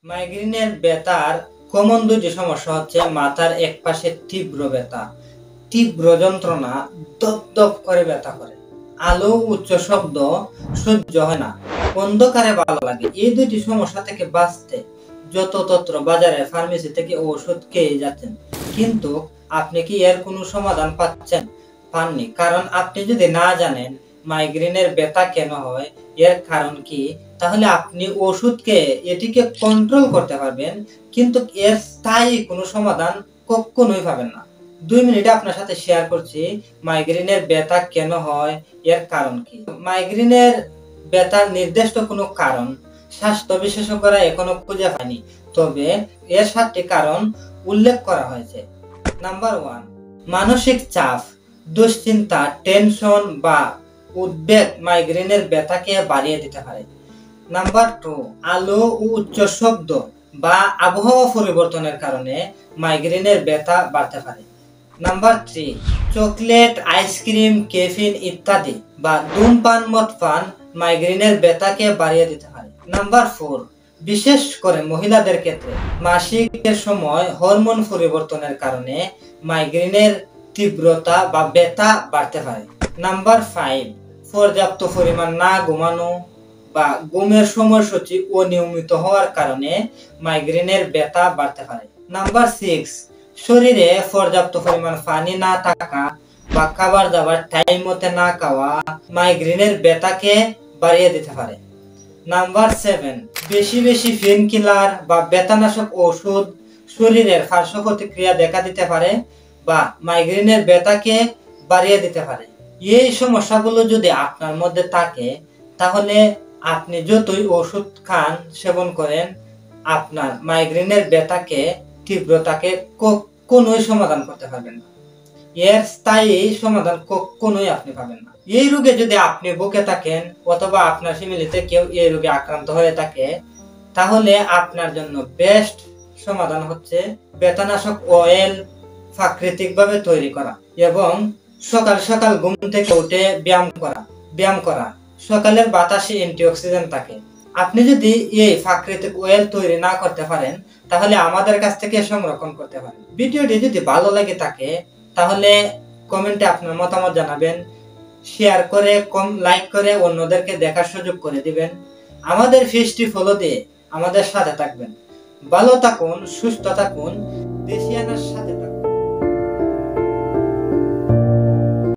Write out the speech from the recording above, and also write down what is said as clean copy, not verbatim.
মাইগ্রেনের ব্যথার কমন দুটি সমস্যা হচ্ছে মাথার এক পাশে তীব্র ব্যথা, তীব্র যন্ত্রণা, দপ করে ব্যথা করে, আলো উচ্চ শব্দ সহ্য হয় না, অন্ধকারে ভালো লাগে। এই দুটি সমস্যা থেকে বাঁচতে যত্র বাজারে ফার্মেসি থেকে ওষুধ খেয়ে যাচ্ছেন, কিন্তু আপনি কি এর কোনো সমাধান পাননি। কারণ আপনি যদি না জানেন মাইগ্রেনের ব্যথা কেন হয়, এর কারণ কি, তাহলে আপনি ওষুধ খেয়ে এটিকে কন্ট্রোল করতে পারবেন, কিন্তু এর স্থায়ী কোনো সমাধান কখনোই পাবেন না। 2 মিনিটে আপনার সাথে শেয়ার করছি মাইগ্রেনের ব্যথা কেন হয়, এর কারণ কি। মাইগ্রেনের ব্যথার নির্দিষ্ট কোনো কারণ স্বাস্থ্য বিশেষজ্ঞরা এখনো খুঁজে পায়নি, তবে এর 7টি কারণ উল্লেখ করা হয়েছে। নাম্বার 1, মানসিক চাপ, দুশ্চিন্তা, টেনশন বা উদ্বেগ মাইগ্রেনের ব্যথাকে বাড়িয়ে দিতে পারে। নাম্বার 2, আলো ও উচ্চ শব্দ বা আবহাওয়া পরিবর্তনের কারণে মাইগ্রেনের ব্যথা বাড়তে পারে। নাম্বার 3, চকলেট, আইসক্রিম, ক্যাফিন ইত্যাদি বা ধূমপান, মদ পান মাইগ্রেনের ব্যথাকে বাড়িয়ে দিতে পারে। নাম্বার 4, বিশেষ করে মহিলাদের ক্ষেত্রে মাসিকের সময় হরমোন পরিবর্তনের কারণে মাইগ্রেনের তীব্রতা বা ব্যথা বাড়তে পারে। নাম্বার 5, পর্যাপ্ত পরিমাণ না ঘুমানো বা ঘুমের সময়সূচি অনিয়মিত হওয়ার কারণে মাইগ্রেনের ব্যথা বাড়তে পারে। নাম্বার 6, শরীরে পর্যাপ্ত পরিমাণ পানি না থাকা বা খাবার দাবার টাইম মতো না খাওয়া মাইগ্রেনের ব্যথাকে বাড়িয়ে দিতে পারে। নাম্বার 7, বেশি পেইন কিলার বা ব্যথানাশক ওষুধ শরীরের পার্শ্ব প্রতিক্রিয়া দেখা দিতে পারে বা মাইগ্রেনের ব্যথাকে বাড়িয়ে দিতে পারে। এই সমস্যাগুলো যদি আপনার মধ্যে থাকে, তাহলে আপনি যতই ওষুধ খান, সেবন করেন, আপনার মাইগ্রেনের ব্যথাকে তীব্রতাকে কখনোই সমাধান করতে পারবেন না। এর স্থায়ী সমাধান কখনোই আপনি পাবেন না। এই রোগে যদি আপনি ভুগে থাকেন অথবা আপনার ফ্যামিলিতে কেউ এই রোগে আক্রান্ত হয়ে থাকে, তাহলে আপনার জন্য বেস্ট সমাধান হচ্ছে ব্যথানাশক অয়েল প্রাকৃতিকভাবে তৈরি করা এবং সকাল সকাল ঘুম থেকে উঠে ব্যায়াম করা। সকালের বাতাসে অ্যান্টিঅক্সিডেন্ট থাকে। আপনি যদি এই প্রাকৃতিক অয়েল তৈরি না করতে পারেন, তাহলে আমাদের কাছ থেকে সংরক্ষণ করতে পারেন। ভিডিওটি যদি ভালো লাগে থাকে, তাহলে কমেন্টে আপনার মতামত জানাবেন, শেয়ার করে লাইক করে অন্যদেরকে দেখার সুযোগ করে দিবেন। আমাদের পেজটি ফলো দিয়ে আমাদের সাথে থাকবেন। ভালো থাকুন, সুস্থ থাকুন, দেশিয়ানার সাথে